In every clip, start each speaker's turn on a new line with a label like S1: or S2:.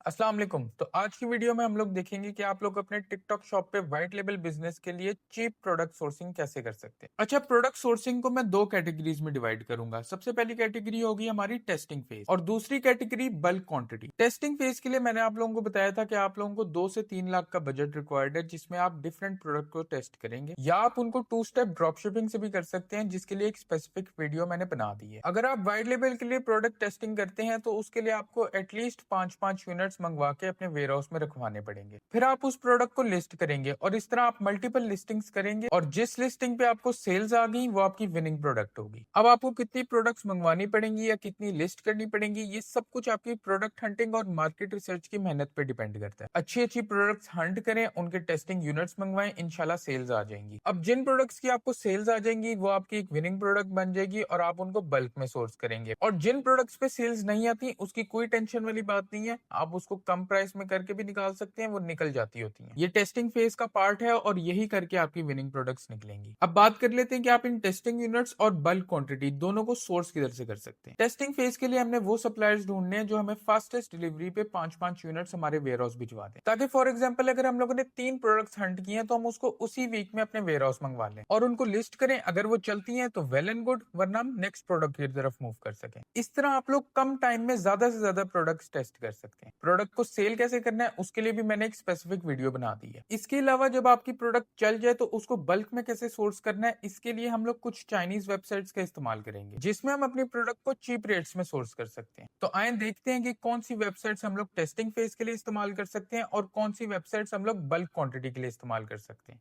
S1: अस्सलाम वालेकुम। तो आज की वीडियो में हम लोग देखेंगे कि आप लोग अपने टिकटॉक शॉप पे व्हाइट लेबल बिजनेस के लिए चीप प्रोडक्ट सोर्सिंग कैसे कर सकते हैं। अच्छा, प्रोडक्ट सोर्सिंग को मैं दो कैटेगरीज में डिवाइड करूंगा। सबसे पहली कैटेगरी होगी हमारी टेस्टिंग फेज और दूसरी category bulk quantity. Testing phase के लिए मैंने आप लोगों को बताया था कि आप लोगों को 2 से 3 लाख का बजट रिक्वायर्ड है, जिसमें आप डिफरेंट प्रोडक्ट को टेस्ट करेंगे, या आप उनको 2 स्टेप ड्रॉप शिपिंग से भी कर सकते हैं, जिसके लिए एक स्पेसिफिक वीडियो मैंने बना दी है। अगर आप व्हाइट लेबल के लिए प्रोडक्ट टेस्टिंग करते हैं तो उसके लिए आपको एटलीस्ट 5-5 यूनिट्स मंगवा के अपने वेयर हाउस में रखवाने पड़ेंगे। फिर आप उस प्रोडक्ट को लिस्ट करेंगे और इस तरह आप मल्टीपल लिस्टिंग्स करेंगे और जिस लिस्टिंग पे आपको सेल्स आ गई वो आपकी विनिंग प्रोडक्ट होगी। अब आपको कितनी प्रोडक्ट्स मंगवानी पड़ेंगी या कितनी लिस्ट करनी पड़ेंगी, ये सब कुछ आपकी प्रोडक्ट हंटिंग और मार्केट रिसर्च की मेहनत पे डिपेंड करता है। अच्छी अच्छी प्रोडक्ट्स हंट करें, उनके टेस्टिंग यूनिट्स मंगवाएं, इंशाल्लाह सेल्स आ जाएंगी। अब जिन प्रोडक्ट्स की आपको सेल्स आ जाएंगी वो आपकी एक विनिंग प्रोडक्ट बन जाएगी और आप उनको बल्क में सोर्स करेंगे। और जिन प्रोडक्ट्स पे सेल्स नहीं आती उसकी कोई टेंशन वाली बात नहीं है, आप उसको कम प्राइस में करके भी निकाल सकते हैं, वो निकल जाती होती हैं। ये टेस्टिंग फेज का पार्ट है और यही करके आपकी विनिंग प्रोडक्ट्स निकलेंगी। अब बात कर लेते हैं कि आप इन टेस्टिंग यूनिट्स और बल्क क्वांटिटी दोनों को सोर्स किधर से कर सकते हैं। टेस्टिंग फेज के लिए हमने वो सप्लायर्स ढूंढने हैं जो हमें फास्टेस्ट डिलीवरी पे 5-5 यूनिट्स हमारे वेयर हाउस भिजवा दें, ताकि फॉर एग्जाम्पल अगर हम लोगों ने 3 प्रोडक्ट्स हंट किए हैं तो हम उसको उसी वीक में अपने वेयर हाउस मंगवा लें और उनको लिस्ट करें। अगर वो चलती हैं तो वेल एंड गुड, वरना हम नेक्स्ट प्रोडक्ट की तरफ मूव कर सकें। इस तरह आप लोग कम टाइम में ज्यादा से ज्यादा प्रोडक्ट्स टेस्ट कर सकते हैं। प्रोडक्ट को सेल कैसे करना है उसके लिए भी मैंने एक स्पेसिफिक वीडियो बना दी है। इसके अलावा जब आपकी प्रोडक्ट चल जाए तो उसको बल्क में कैसे सोर्स करना है, इसके लिए हम लोग कुछ चाइनीज वेबसाइट्स का इस्तेमाल करेंगे, जिसमें हम अपनी प्रोडक्ट को चीप रेट्स में सोर्स कर सकते हैं। तो आए देखते हैं कि कौन सी वेबसाइट्स हम लोग टेस्टिंग फेज के लिए इस्तेमाल कर सकते हैं और कौन सी वेबसाइट्स हम लोग बल्क क्वांटिटी के लिए इस्तेमाल कर सकते हैं।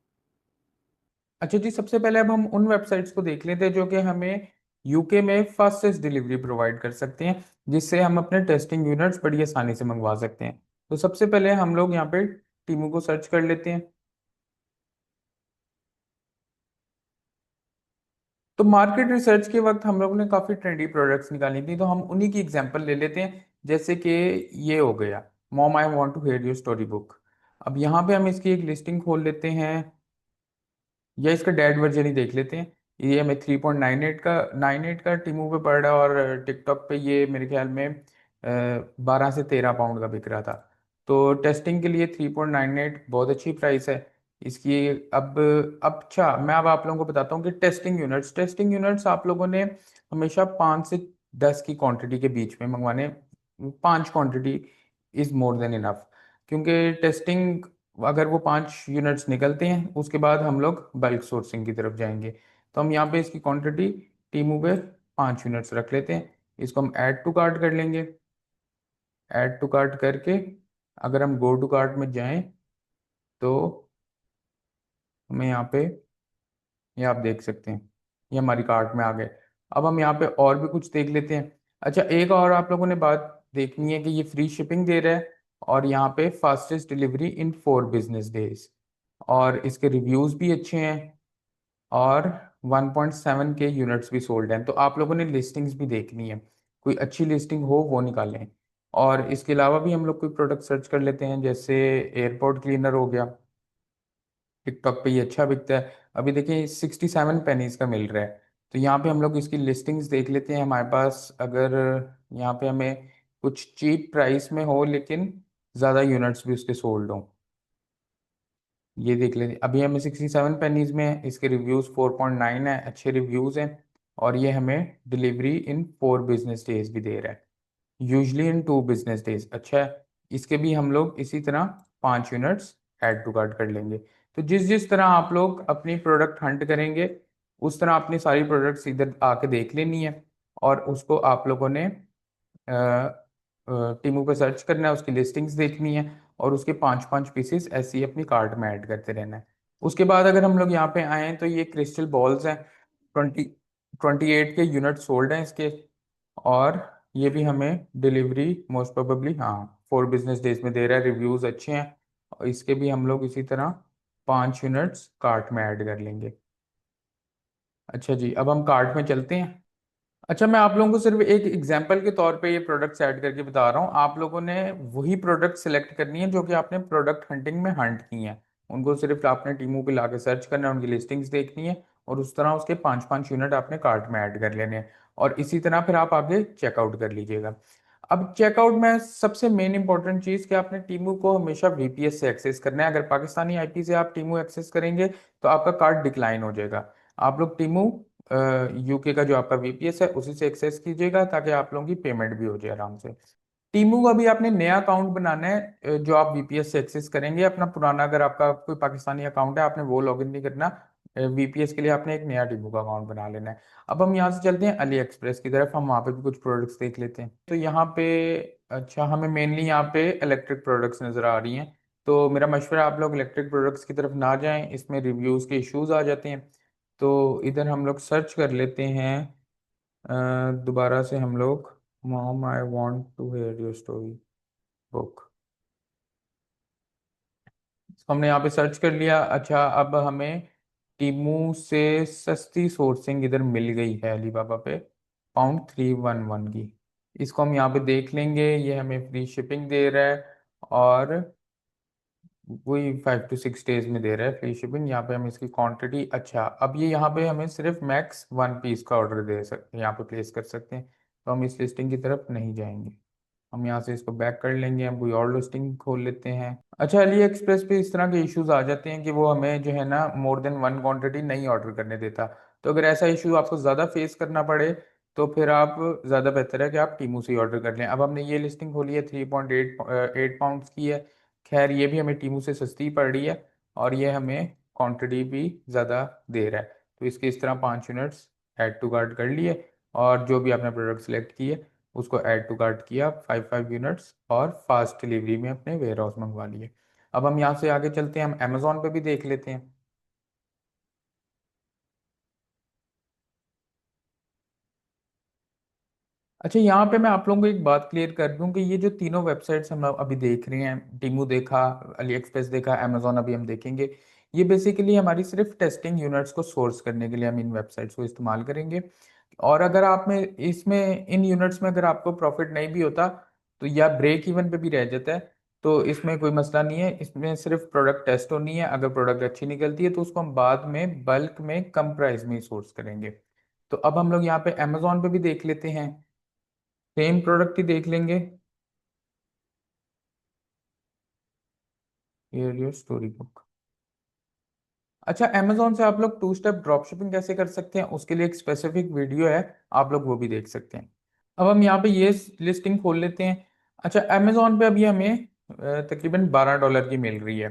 S1: अच्छा जी, सबसे पहले अब हम उन वेबसाइट्स को देख लेते हैं जो कि हमें यूके में फास्टेस्ट डिलीवरी प्रोवाइड कर सकते हैं, जिससे हम अपने टेस्टिंग यूनिट्स बड़ी आसानी से मंगवा सकते हैं। तो सबसे पहले हम लोग यहाँ पे टीमू को सर्च कर लेते हैं। तो मार्केट रिसर्च के वक्त हम लोग ने काफी ट्रेंडी प्रोडक्ट्स निकाली थी, तो हम उन्हीं की एग्जांपल ले लेते हैं। जैसे कि ये हो गया mom I want to hear your story book. अब यहाँ पे हम इसकी एक लिस्टिंग खोल लेते हैं, या इसका डेड वर्जन ही देख लेते हैं। ये हमें 3.98 का टीमू पे पड़ रहा है और टिकटॉक पे ये मेरे ख्याल में 12 से 13 पाउंड का बिक रहा था। तो टेस्टिंग के लिए 3.98 बहुत अच्छी प्राइस है इसकी। अब अच्छा, मैं अब आप लोगों को बताता हूँ कि टेस्टिंग यूनिट्स आप लोगों ने हमेशा 5 से 10 की क्वांटिटी के बीच में मंगवाने। 5 quantity is more than enough, क्योंकि टेस्टिंग अगर वो 5 यूनिट्स निकलते हैं उसके बाद हम लोग बल्क सोर्सिंग की तरफ जाएंगे। तो हम यहाँ पे इसकी क्वांटिटी टीमू पे 5 यूनिट्स रख लेते हैं। इसको हम ऐड टू कार्ट कर लेंगे। ऐड टू कार्ट करके अगर हम गो टू कार्ट में जाएं तो हमें यहाँ पे, ये आप देख सकते हैं, ये हमारी कार्ट में आ गए। अब हम यहाँ पे और भी कुछ देख लेते हैं। अच्छा, एक और आप लोगों ने बात देखनी है कि ये फ्री शिपिंग दे रहा है और यहाँ पे फास्टेस्ट डिलीवरी इन 4 बिजनेस डेज, और इसके रिव्यूज भी अच्छे हैं और 1.7 के यूनिट्स भी सोल्ड हैं। तो आप लोगों ने लिस्टिंग्स भी देखनी है, कोई अच्छी लिस्टिंग हो वो निकालें। और इसके अलावा भी हम लोग कोई प्रोडक्ट सर्च कर लेते हैं, जैसे एयरपोर्ट क्लीनर हो गया। टिकटॉक पे ये अच्छा बिकता है। अभी देखिए 67 पेनीज का मिल रहा है। तो यहाँ पे हम लोग इसकी लिस्टिंग्स देख लेते हैं हमारे पास, अगर यहाँ पे हमें कुछ चीप प्राइस में हो लेकिन ज़्यादा यूनिट्स भी उसके सोल्ड हों। ये देख लेते हैं, अभी हमें 67 पेनीज में है, इसके रिव्यूज़ 4.9 है, अच्छे रिव्यूज़ हैं। और ये हमें डिलीवरी इन 4 बिजनेस डेज भी दे रहा है, यूजली इन 2 बिजनेस डेज। अच्छा है, इसके भी हम लोग इसी तरह 5 यूनिट्स ऐड टू कार्ट कर लेंगे। तो जिस जिस तरह आप लोग अपनी प्रोडक्ट हंट करेंगे उस तरह अपनी सारी प्रोडक्ट्स इधर आके देख लेनी है और उसको आप लोगों ने टीमू पे सर्च करना है, उसकी लिस्टिंग्स देखनी है और उसके 5-5 पीसेस ऐसे ही अपनी कार्ट में ऐड करते रहना है। उसके बाद अगर हम लोग यहाँ पे आए तो ये क्रिस्टल बॉल्स हैं, 28 के यूनिट सोल्ड हैं इसके। और ये भी हमें डिलीवरी मोस्ट प्रोबेबली, हाँ, 4 बिजनेस डेज में दे रहा है, रिव्यूज अच्छे हैं। और इसके भी हम लोग इसी तरह 5 यूनिट्स कार्ट में ऐड कर लेंगे। अच्छा जी, अब हम कार्ट में चलते हैं। अच्छा, मैं आप लोगों को सिर्फ एक एग्जांपल के तौर पे ये प्रोडक्ट्स ऐड करके बता रहा हूँ। आप लोगों ने वही प्रोडक्ट सेलेक्ट करनी है जो कि आपने प्रोडक्ट हंटिंग में हंट की हैं। उनको सिर्फ आपने टीमू पे लाके सर्च करना है, उनकी लिस्टिंग्स देखनी है और उस तरह उसके 5-5 यूनिट आपने कार्ट में ऐड कर लेने हैं और इसी तरह फिर आप आगे चेकआउट कर लीजिएगा। अब चेकआउट में सबसे मेन इंपॉर्टेंट चीज कि आपने टीमू को हमेशा वीपीएस से एक्सेस करना है। अगर पाकिस्तानी आईपी से आप टीमू एक्सेस करेंगे तो आपका कार्ड डिक्लाइन हो जाएगा। आप लोग टीमू यूके का जो आपका वीपीएस है उसी से एक्सेस कीजिएगा ताकि आप लोगों की पेमेंट भी हो जाए आराम से। टीमू का भी आपने नया अकाउंट बनाना है जो आप वीपीएस से एक्सेस करेंगे। अपना पुराना अगर आपका कोई पाकिस्तानी अकाउंट है आपने वो लॉगिन नहीं करना। वीपीएस के लिए आपने एक नया टीमू का अकाउंट बना लेना है। अब हम यहाँ से चलते हैं अली एक्सप्रेस की तरफ। हम वहाँ पे भी कुछ प्रोडक्ट्स देख लेते हैं। तो यहाँ पे अच्छा हमें मेनली यहाँ पे इलेक्ट्रिक प्रोडक्ट्स नज़र आ रही हैं। तो मेरा मशवरा आप लोग इलेक्ट्रिक प्रोडक्ट्स की तरफ ना जाएं, इसमें रिव्यूज़ के इश्यूज आ जाते हैं। तो इधर हम लोग सर्च कर लेते हैं। दोबारा से हम लोग mom I want to hear your story book, इसको हमने यहाँ पे सर्च कर लिया। अच्छा अब हमें टीमू से सस्ती सोर्सिंग इधर मिल गई है अलीबाबा पे, £311 की। इसको हम यहाँ पे देख लेंगे। ये हमें फ्री शिपिंग दे रहा है और वही 5 to 6 डेज में दे रहा है फ्री शिपिंग। यहाँ पे हम इसकी क्वांटिटी, अच्छा अब ये यहाँ पे हमें सिर्फ मैक्स 1 पीस का ऑर्डर दे सकते हैं, यहाँ पे प्लेस कर सकते हैं। तो हम इस लिस्टिंग की तरफ नहीं जाएंगे। हम यहाँ से इसको बैक कर लेंगे। हम कोई और लिस्टिंग खोल लेते हैं। अच्छा अली एक्सप्रेस पे इस तरह के इश्यूज आ जाते हैं कि वो हमें जो है ना मोर देन वन क्वांटिटी नहीं ऑर्डर करने देता। तो अगर ऐसा इशू आपको ज़्यादा फेस करना पड़े तो फिर आप ज़्यादा बेहतर है कि आप टीमू से ही ऑर्डर कर लें। अब हमने ये लिस्टिंग खोली है, 3.8 पाउंड्स की है। खैर ये भी हमें टीमू से सस्ती पड़ रही है और ये हमें क्वांटिटी भी ज़्यादा दे रहा है। तो इसके इस तरह 5 यूनिट्स ऐड टू कार्ट कर लिए और जो भी आपने प्रोडक्ट सेलेक्ट किए उसको ऐड टू कार्ट किया 5 5 यूनिट्स और फास्ट डिलीवरी में अपने वेयर हाउस मंगवा लिए। अब हम यहाँ से आगे चलते हैं, हम अमेजोन पे भी देख लेते हैं। अच्छा यहाँ पे मैं आप लोगों को एक बात क्लियर कर दूं कि ये जो तीनों वेबसाइट्स हम अभी देख रहे हैं, टीमू देखा, अली एक्सप्रेस देखा, अमेजोन अभी हम देखेंगे, ये बेसिकली हमारी सिर्फ टेस्टिंग यूनिट्स को सोर्स करने के लिए हम इन वेबसाइट्स को इस्तेमाल करेंगे। और अगर आप में इसमें इन यूनिट्स में अगर आपको प्रॉफिट नहीं भी होता तो या ब्रेक इवन पे भी रह जाता है तो इसमें कोई मसला नहीं है। इसमें सिर्फ प्रोडक्ट टेस्ट होनी है। अगर प्रोडक्ट अच्छी निकलती है तो उसको हम बाद में बल्क में कम प्राइस में ही सोर्स करेंगे। तो अब हम लोग यहाँ पे अमेजोन पे भी देख लेते हैं, सेम प्रोडक्ट ही देख लेंगे। Your story book. अच्छा अमेजोन से आप लोग 2 स्टेप ड्रॉप शिपिंग कैसे कर सकते हैं उसके लिए एक स्पेसिफिक वीडियो है, आप लोग वो भी देख सकते हैं। अब हम यहाँ पे ये लिस्टिंग खोल लेते हैं। अच्छा अमेजोन पे अभी हमें तकरीबन $12 की मिल रही है।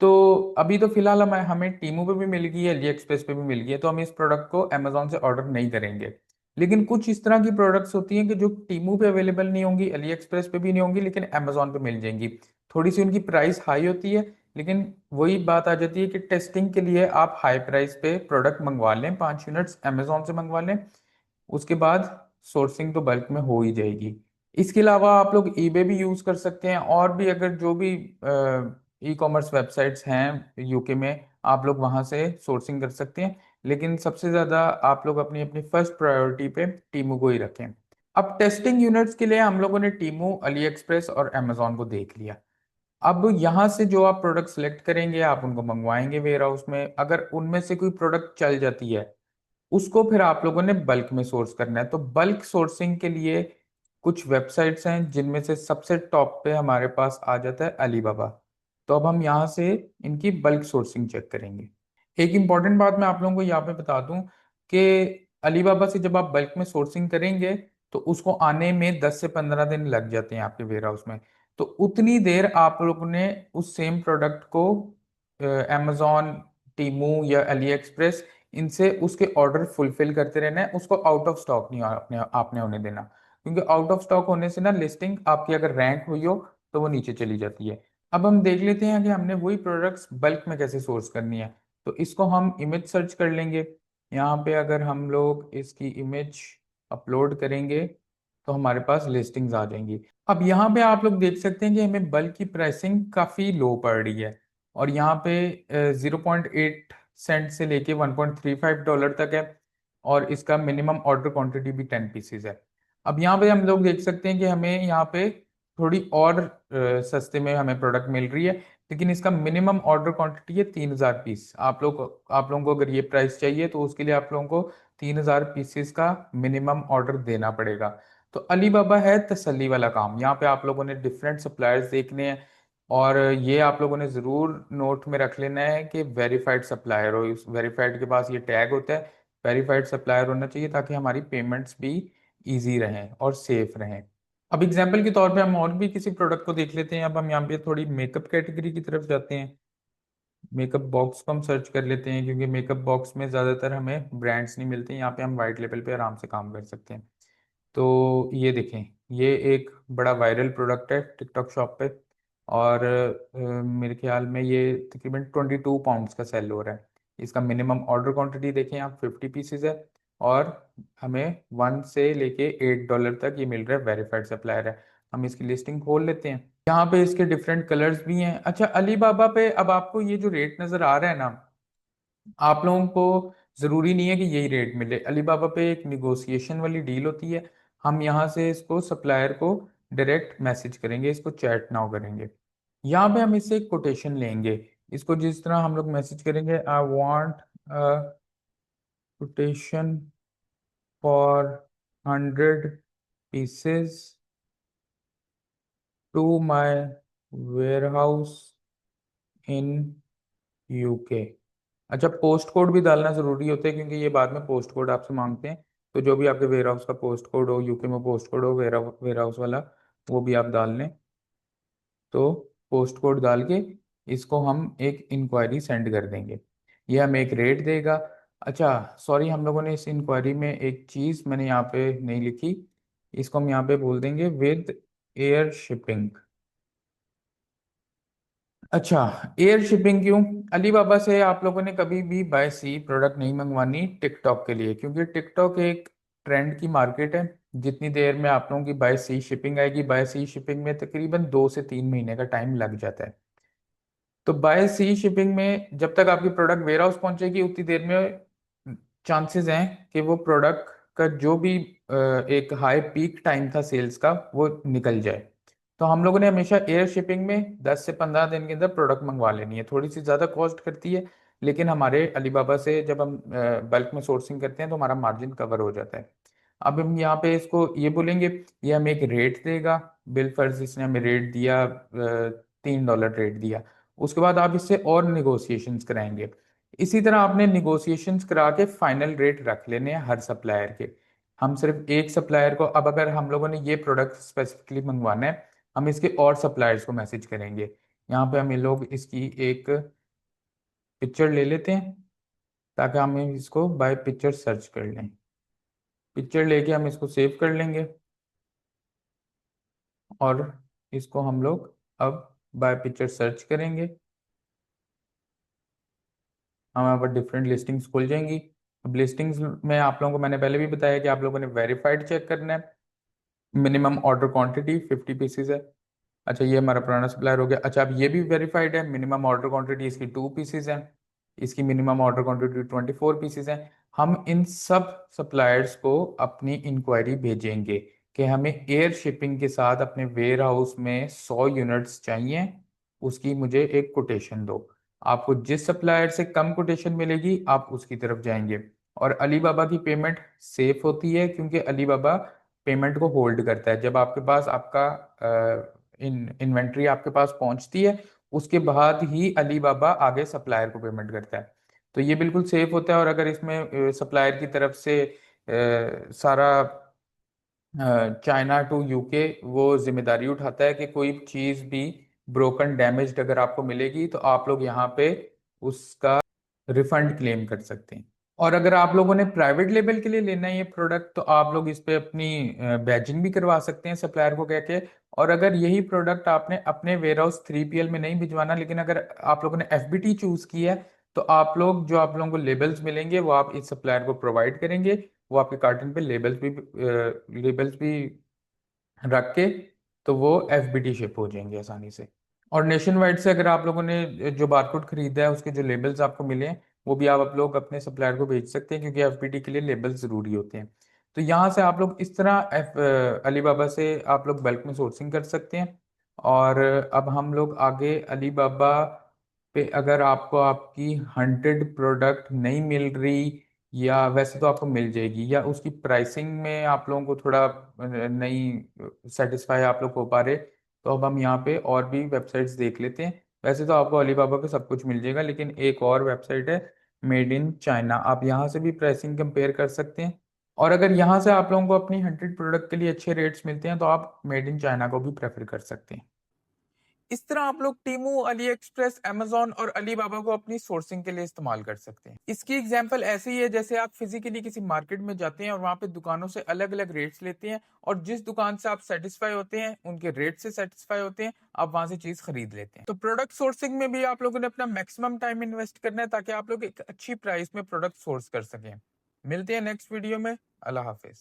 S1: तो अभी तो फिलहाल हमें टीमू पे भी मिल गई है, अली एक्सप्रेस पे भी मिल गई है, तो हम इस प्रोडक्ट को अमेजोन से ऑर्डर नहीं करेंगे। लेकिन कुछ इस तरह की प्रोडक्ट्स होती हैं कि जो टीमू पे अवेलेबल नहीं होंगी, अली एक्सप्रेस पे भी नहीं होंगी, लेकिन अमेजोन पे मिल जाएंगी। थोड़ी सी उनकी प्राइस हाई होती है, लेकिन वही बात आ जाती है कि टेस्टिंग के लिए आप हाई प्राइस पे प्रोडक्ट मंगवा लें, 5 यूनिट्स अमेजोन से मंगवा लें, उसके बाद सोर्सिंग तो बल्क में हो ही जाएगी। इसके अलावा आप लोग ईबे भी यूज कर सकते हैं और भी अगर जो भी ई कॉमर्स वेबसाइट्स हैं यूके में आप लोग वहां से सोर्सिंग कर सकते हैं। लेकिन सबसे ज्यादा आप लोग अपनी अपनी फर्स्ट प्रायोरिटी पे टीमू को ही रखें। अब टेस्टिंग यूनिट्स के लिए हम लोगों ने टीमू, अली एक्सप्रेस और अमेजोन को देख लिया। अब यहाँ से जो आप प्रोडक्ट सेलेक्ट करेंगे आप उनको मंगवाएंगे वेयर हाउस में। अगर उनमें से कोई प्रोडक्ट चल जाती है उसको फिर आप लोगों ने बल्क में सोर्स करना है। तो बल्क सोर्सिंग के लिए कुछ वेबसाइट्स हैं जिनमें से सबसे टॉप पे हमारे पास आ जाता है अलीबाबा। तो अब हम यहाँ से इनकी बल्क सोर्सिंग चेक करेंगे। एक इंपॉर्टेंट बात मैं आप लोगों को यहाँ पे बता दूं कि अलीबाबा से जब आप बल्क में सोर्सिंग करेंगे तो उसको आने में 10 से 15 दिन लग जाते हैं आपके वेयर हाउस में। तो उतनी देर आप लोगों ने उस सेम प्रोडक्ट को amazon, टीमू या अली एक्सप्रेस इनसे उसके ऑर्डर फुलफिल करते रहना है। उसको आउट ऑफ स्टॉक नहीं आपने होने देना, क्योंकि आउट ऑफ स्टॉक होने से ना लिस्टिंग आपकी अगर रैंक हुई हो तो वो नीचे चली जाती है। अब हम देख लेते हैं कि हमने वही प्रोडक्ट्स बल्क में कैसे सोर्स करनी है। तो इसको हम इमेज सर्च कर लेंगे। यहाँ पे अगर हम लोग इसकी इमेज अपलोड करेंगे तो हमारे पास लिस्टिंग्स आ जाएंगी। अब यहाँ पे आप लोग देख सकते हैं कि हमें बल्क की प्राइसिंग काफ़ी लो पड़ रही है और यहाँ पे 0.8 सेंट से लेके $1.35 तक है और इसका मिनिमम ऑर्डर क्वांटिटी भी 10 पीसेज है। अब यहाँ पे हम लोग देख सकते हैं कि हमें यहाँ पे थोड़ी और सस्ते में हमें प्रोडक्ट मिल रही है, लेकिन इसका मिनिमम ऑर्डर क्वांटिटी है 3,000 पीस। आप लोगों को अगर ये प्राइस चाहिए तो उसके लिए आप लोगों को 3,000 पीसेस का मिनिमम ऑर्डर देना पड़ेगा। तो अलीबाबा है तसल्ली वाला काम। यहाँ पे आप लोगों ने डिफरेंट सप्लायर्स देखने हैं, और ये आप लोगों ने ज़रूर नोट में रख लेना है कि वेरीफाइड सप्लायर हो। इस वेरीफाइड के पास ये टैग होता है, वेरीफाइड सप्लायर होना चाहिए, ताकि हमारी पेमेंट्स भी इजी रहें और सेफ रहें। अब एग्जाम्पल के तौर पे हम और भी किसी प्रोडक्ट को देख लेते हैं। अब हम यहाँ पे थोड़ी मेकअप कैटेगरी की तरफ जाते हैं। मेकअप बॉक्स को हम सर्च कर लेते हैं, क्योंकि मेकअप बॉक्स में ज़्यादातर हमें ब्रांड्स नहीं मिलते। यहाँ पे हम वाइट लेवल पे आराम से काम कर सकते हैं। तो ये देखें, ये एक बड़ा वायरल प्रोडक्ट है टिकटॉक शॉप पे, और मेरे ख्याल में ये तकरीबन 22 पाउंड्स का सेल हो रहा है। इसका मिनिमम ऑर्डर क्वांटिटी देखें आप, 50 पीसेज है, और हमें 1 से लेके $8 तक ये मिल रहा है, वेरीफाइड सप्लायर है। हम इसकी लिस्टिंग खोल लेते हैं। यहाँ पे इसके डिफरेंट कलर्स भी हैं। अच्छा, अलीबाबा पे अब आपको ये जो रेट नज़र आ रहा है ना, आप लोगों को ज़रूरी नहीं है कि यही रेट मिले। अलीबाबा पे एक निगोशिएशन वाली डील होती है। हम यहाँ से इसको सप्लायर को डायरेक्ट मैसेज करेंगे, इसको चैट नाउ करेंगे। यहाँ पे हम इससे एक कोटेशन लेंगे। इसको जिस तरह हम लोग मैसेज करेंगे, I want a quotation for 100 pieces to my warehouse in UK. अच्छा, पोस्ट कोड भी डालना जरूरी होता है, क्योंकि ये बाद में पोस्ट कोड आपसे मांगते हैं। तो जो भी आपके वेयर हाउस का पोस्ट कोड हो, यूके में पोस्ट कोड हो वेयर हाउस वाला, वो भी आप डाल लें। तो पोस्ट कोड डाल के इसको हम एक इंक्वायरी सेंड कर देंगे, ये हमें एक रेट देगा। अच्छा, सॉरी, हम लोगों ने इस इंक्वायरी में एक चीज़ मैंने यहाँ पे नहीं लिखी। इसको हम यहाँ पे बोल देंगे विद एयर शिपिंग। अच्छा, एयर शिपिंग क्यों? अलीबाबा से आप लोगों ने कभी भी बाय सी प्रोडक्ट नहीं मंगवानी टिकटॉक के लिए, क्योंकि टिकटॉक एक ट्रेंड की मार्केट है। जितनी देर में आप लोगों की बाय सी शिपिंग आएगी, बाय सी शिपिंग में तकरीबन 2 से 3 महीने का टाइम लग जाता है। तो बाय सी शिपिंग में जब तक आपकी प्रोडक्ट वेयर हाउस पहुंचेगी, उतनी देर में चांसेस हैं कि वो प्रोडक्ट का जो भी एक हाई पीक टाइम था सेल्स का, वो निकल जाए। तो हम लोगों ने हमेशा एयर शिपिंग में 10 से 15 दिन के अंदर प्रोडक्ट मंगवा लेनी है। थोड़ी सी ज़्यादा कॉस्ट करती है, लेकिन हमारे अलीबाबा से जब हम बल्क में सोर्सिंग करते हैं तो हमारा मार्जिन कवर हो जाता है। अब हम यहाँ पे इसको ये बोलेंगे, ये हमें एक रेट देगा। बिल फर्ज इसने हमें रेट दिया, $3 रेट दिया। उसके बाद आप इससे और निगोशिएशंस कराएंगे। इसी तरह आपने निगोशिएशंस करा के फाइनल रेट रख लेने हैं हर सप्लायर के। हम सिर्फ एक सप्लायर को, अब अगर हम लोगों ने ये प्रोडक्ट स्पेसिफिकली मंगवाना है, हम इसके और सप्लायर्स को मैसेज करेंगे। यहाँ पे हम ये लोग इसकी एक पिक्चर ले लेते हैं, ताकि हम इसको बाय पिक्चर सर्च कर लें। पिक्चर लेके हम इसको सेव कर लेंगे, और इसको हम लोग अब बाय पिक्चर सर्च करेंगे। हमारे पास डिफरेंट लिस्टिंग्स खुल जाएंगी। अब लिस्टिंग्स में आप लोगों को मैंने पहले भी बताया कि आप लोगों ने वेरीफाइड चेक करना है। मिनिमम ऑर्डर क्वांटिटी 50 पीसेज है। अच्छा, ये हमारा पुराना सप्लायर हो गया। अच्छा, अब ये भी वेरीफाइड है, मिनिमम ऑर्डर क्वांटिटी इसकी 2 पीसेज है, इसकी मिनिमम ऑर्डर क्वांटिटी 24 पीसेज है। हम इन सब सप्लायर्स को अपनी इंक्वायरी भेजेंगे कि हमें एयर शिपिंग के साथ अपने वेयर हाउस में 100 यूनिट्स चाहिए, उसकी मुझे एक कोटेशन दो। आपको जिस सप्लायर से कम कोटेशन मिलेगी, आप उसकी तरफ जाएंगे। और अलीबाबा की पेमेंट सेफ होती है, क्योंकि अलीबाबा पेमेंट को होल्ड करता है। जब आपके पास आपका इन्वेंट्री आपके पास पहुंचती है, उसके बाद ही अलीबाबा आगे सप्लायर को पेमेंट करता है। तो ये बिल्कुल सेफ होता है। और अगर इसमें सप्लायर की तरफ से सारा चाइना टू यूके वो जिम्मेदारी उठाता है कि कोई चीज़ भी ब्रोकन डैमेज्ड अगर आपको मिलेगी, तो आप लोग यहाँ पे उसका रिफंड क्लेम कर सकते हैं। और अगर आप लोगों ने प्राइवेट लेवल के लिए लेना है ये प्रोडक्ट, तो आप लोग इस पे अपनी बैजिंग भी करवा सकते हैं सप्लायर को कह के। और अगर यही प्रोडक्ट आपने अपने वेयर हाउस 3PL में नहीं भिजवाना, लेकिन अगर आप लोगों ने FBT चूज किया है, तो आप लोग, जो आप लोगों को लेबल्स मिलेंगे, वो आप इस सप्लायर को प्रोवाइड करेंगे। वो आपके कार्टन पे लेबल्स भी रख के, तो वो FBT शिप हो जाएंगे आसानी से। और नेशन वाइड से अगर आप लोगों ने जो बारकोड खरीदा है, उसके जो लेबल्स आपको मिले हैं, वो भी आप लोग अपने सप्लायर को भेज सकते हैं, क्योंकि FBT के लिए लेबल्स ज़रूरी होते हैं। तो यहाँ से आप लोग इस तरह अलीबाबा से आप लोग बल्क में सोर्सिंग कर सकते हैं। और अब हम लोग आगे अलीबाबा पे, अगर आपको आपकी 100 प्रोडक्ट नहीं मिल रही, या वैसे तो आपको मिल जाएगी, या उसकी प्राइसिंग में आप लोगों को थोड़ा नहीं सेटिस्फाई आप लोग हो पा रहे, तो अब हम यहाँ पे और भी वेबसाइट्स देख लेते हैं। वैसे तो आपको अलीबाबा पे सब कुछ मिल जाएगा, लेकिन एक और वेबसाइट है मेड इन चाइना, आप यहाँ से भी प्राइसिंग कंपेयर कर सकते हैं। और अगर यहाँ से आप लोगों को अपनी 100 प्रोडक्ट के लिए अच्छे रेट्स मिलते हैं तो आप मेड इन चाइना को भी प्रेफर कर सकते हैं। इस तरह आप लोग टीमू, अली एक्सप्रेस, अमेजोन और अलीबाबा को अपनी सोर्सिंग के लिए इस्तेमाल कर सकते हैं। इसकी एग्जांपल ऐसे ही है जैसे आप फिजिकली किसी मार्केट में जाते हैं और वहां पे दुकानों से अलग अलग रेट्स लेते हैं, और जिस दुकान से आप सेटिस्फाई होते हैं, उनके रेट से सेटिस्फाई होते हैं, आप वहां से चीज खरीद लेते हैं। तो प्रोडक्ट सोर्सिंग में भी आप लोगों ने अपना मैक्सिमम टाइम इन्वेस्ट करना है ताकि आप लोग एक अच्छी प्राइस में प्रोडक्ट सोर्स कर सकें। मिलते हैं नेक्स्ट वीडियो में। अल्लाह हाफिज।